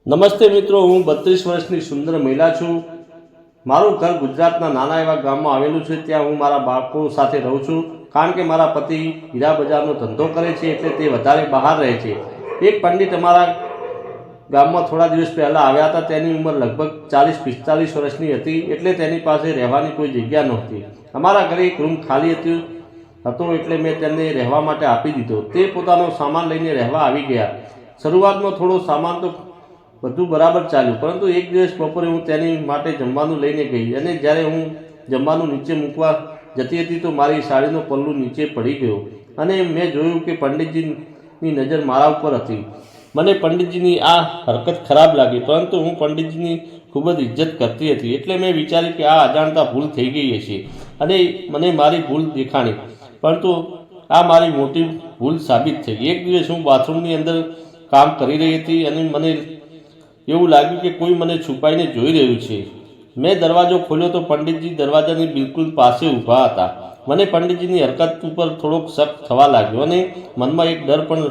નમસ્તે મિત્રો, હું 32 વર્ષની સુંદર મહિલા છું। મારું ઘર ગુજરાતના નાના એવા ગામમાં આવેલું છે। ત્યાં હું મારા બાળકો સાથે રહું છું, કારણ કે મારા પતિ હીરા બજારનો ધંધો કરે છે, એટલે તે વધારે બહાર રહે છે। એક પંડિત અમારા ગામમાં થોડા દિવસ પહેલાં આવ્યા હતા। તેની ઉંમર લગભગ 40-45 વર્ષની હતી, એટલે તેની પાસે રહેવાની કોઈ જગ્યા નહોતી। અમારા ઘરે એક રૂમ ખાલી હતો, એટલે મેં તેમને રહેવા માટે આપી દીધો। તે પોતાનો સામાન લઈને રહેવા આવી ગયા। શરૂઆતમાં થોડો સામાન તો બધું બરાબર ચાલ્યું, પરંતુ એક દિવસ બપોરે હું તેની માટે જમવાનું લઈને ગઈ, અને જ્યારે હું જમવાનું નીચે મૂકવા જતી હતી તો મારી સાડીનો પલ્લું નીચે પડી ગયો, અને મેં જોયું કે પંડિતજીની નજર મારા ઉપર હતી। મને પંડિતજીની આ હરકત ખરાબ લાગી, પરંતુ હું પંડિતજીની ખૂબ જ ઇજ્જત કરતી હતી, એટલે મેં વિચાર્યું કે આ અજાણતા ભૂલ થઈ ગઈ હશે, અને મને મારી ભૂલ દેખાણી, પરંતુ આ મારી મોટી ભૂલ સાબિત થઈ। એક દિવસ હું બાથરૂમની અંદર કામ કરી રહી હતી, અને મને એવું લાગ્યું કે કોઈ મને છુપાઈને જોઈ રહ્યું છે। મેં દરવાજો ખોલ્યો તો પંડિતજી દરવાજાની બિલકુલ પાસે ઊભા હતા। મને પંડિતજીની હરકત ઉપર થોડોક શક થવા લાગ્યો, અને મનમાં એક ડર પણ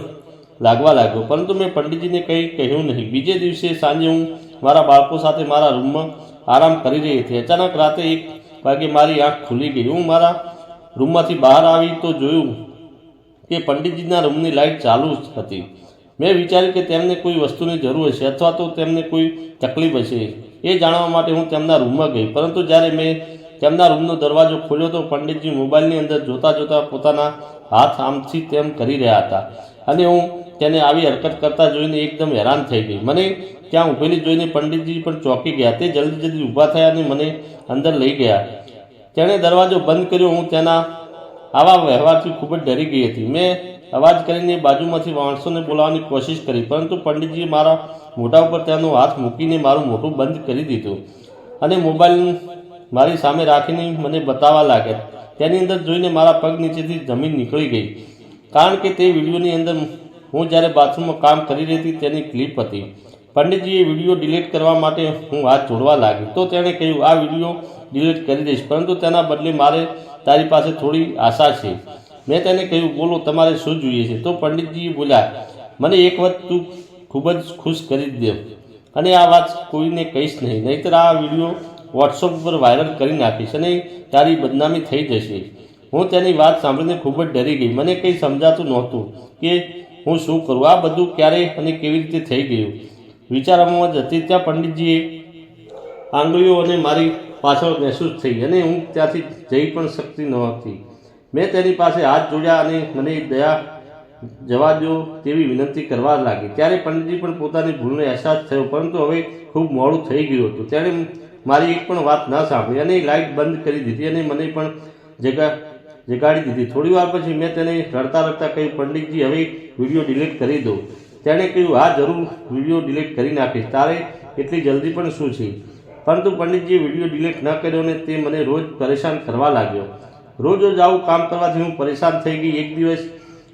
લાગવા લાગ્યો, પરંતુ મેં પંડિતજીને કંઈ કહ્યું નહીં। બીજે દિવસે સાંજે હું મારા બાળકો સાથે મારા રૂમમાં આરામ કરી રહી હતી। અચાનક રાતે 1 વાગે મારી આંખ ખુલી ગઈ। હું મારા રૂમમાંથી બહાર આવી તો જોયું કે પંડિતજીના રૂમની લાઇટ ચાલુ હતી। મેં વિચાર્યું કે તેમને કોઈ વસ્તુની જરૂર હશે, અથવા તો તેમને કોઈ તકલીફ હશે। એ જાણવા માટે હું તેમના રૂમમાં ગઈ, પરંતુ જ્યારે મેં તેમના રૂમનો દરવાજો ખોલ્યો તો પંડિતજી મોબાઈલની અંદર જોતા જોતા પોતાના હાથ આમથી તેમ કરી રહ્યા હતા, અને હું તેને આવી હરકત કરતા જોઈને એકદમ હેરાન થઈ ગઈ। મને ત્યાં ઊભેલી જોઈને પંડિતજી પણ ચોંકી ગયા। તે જલ્દી ઊભા થયા અને મને અંદર લઈ ગયા। તેણે દરવાજો બંધ કર્યો। હું તેના આવા વ્યવહારથી ખૂબ જ ડરી ગઈ હતી। મેં અવાજ કરીને બાજુમાંથી માણસોને બોલાવવાની કોશિશ કરી, પરંતુ પંડિતજીએ મારા મોઢા ઉપર તેનો હાથ મૂકીને મારું મોઢું બંધ કરી દીધું, અને મોબાઈલ મારી સામે રાખીને મને બતાવવા લાગ્યા। તેની અંદર જોઈને મારા પગ નીચેથી જમીન નીકળી ગઈ, કારણ કે તે વિડીયોની અંદર હું જ્યારે બાથરૂમમાં કામ કરી રહી હતી તેની ક્લિપ હતી। પંડિતજીએ વિડીયો ડિલીટ કરવા માટે હું હાથ જોડવા લાગી, તો તેણે કહ્યું, આ વિડીયો ડિલીટ કરી દઈશ, પરંતુ તેના બદલે મારે તારી પાસે થોડી આશા છે। મેં તેને કહ્યું, બોલો, તમારે શું જોઈએ છે? તો પંડિતજી બોલ્યા, મને એક વખત તું ખૂબ જ ખુશ કરી દે, અને આ વાત કોઈને કહીશ નહીં, નહીંતર આ વિડીયો વોટ્સઅપ ઉપર વાયરલ કરી નાખીશ, અને તારી બદનામી થઈ જશે। હું તેની વાત સાંભળીને ખૂબ જ ડરી ગઈ। મને કંઈ સમજાતું નહોતું કે હું શું કરું, આ બધું ક્યારે અને કેવી રીતે થઈ ગયું, વિચારોમાં જ હતી। ત્યાં પંડિતજીએ આંગળીઓ અને મારી પાછળ મહેસૂસ થઈ, અને હું ત્યાંથી જઈ પણ શકતી નહોતી। મેં તેની પાસે હાથ જોડ્યા અને મને દયા જવા દો તેવી વિનંતી કરવા લાગી। ત્યારે પંડિતજી પણ પોતાની ભૂલનો અહેસાસ થયો, પરંતુ હવે ખૂબ મોડું થઈ ગયું હતું। તેણે મારી એક પણ વાત ન સાંભળી, અને લાઇટ બંધ કરી દીધી, અને મને પણ જગાડી દીધી। થોડી વાર પછી મેં તેને રડતા રડતા કહ્યું, પંડિતજી, હવે વિડીયો ડિલીટ કરી દો। તેણે કહ્યું, હા, જરૂર વિડીયો ડિલીટ કરી નાખીશ, તારે એટલી જલ્દી પણ શું છે? પરંતુ પંડિતજીએ વિડીયો ડિલીટ ન કર્યો, અને તે મને રોજ પરેશાન કરવા લાગ્યો। રોજ આવું કામ કરવાથી હું પરેશાન થઈ ગઈ। એક દિવસ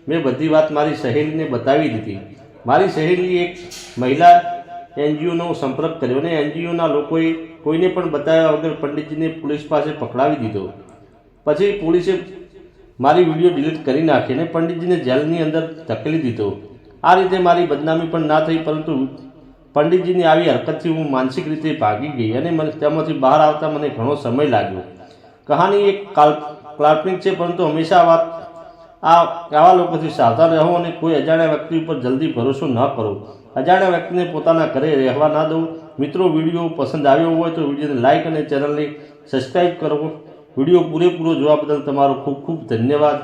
મેં બધી વાત મારી સહેલીને બતાવી દીધી। મારી સહેલીએ એક મહિલા NGOનો સંપર્ક કર્યો, અને NGOના લોકોએ કોઈને પણ બતાવ્યા વગર પંડિતજીને પોલીસ પાસે પકડાવી દીધો। પછી પોલીસે મારી વિડીયો ડિલીટ કરી નાખી, અને પંડિતજીને જેલની અંદર ધકેલી દીધો। આ રીતે મારી બદનામી પણ ના થઈ, પરંતુ પંડિતજીની આવી હરકતથી હું માનસિક રીતે ભાગી ગઈ, અને તેમાંથી બહાર આવતા મને ઘણો સમય લાગ્યો। કહાની એક કાલ્પનિક છે, પરંતુ હંમેશા આવા લોકોથી સાવધાન રહો, અને કોઈ અજાણ્યા વ્યક્તિ ઉપર જલ્દી ભરોસો ન કરો। અજાણ્યા વ્યક્તિને પોતાના ઘરે રહેવા ના દો। મિત્રો, વિડીયો પસંદ આવ્યો હોય તો વિડીયોને લાઇક અને ચેનલને સબસ્ક્રાઈબ કરો। વિડીયો પૂરેપૂરો જોવા બદલ તમારો ખૂબ ખૂબ ધન્યવાદ।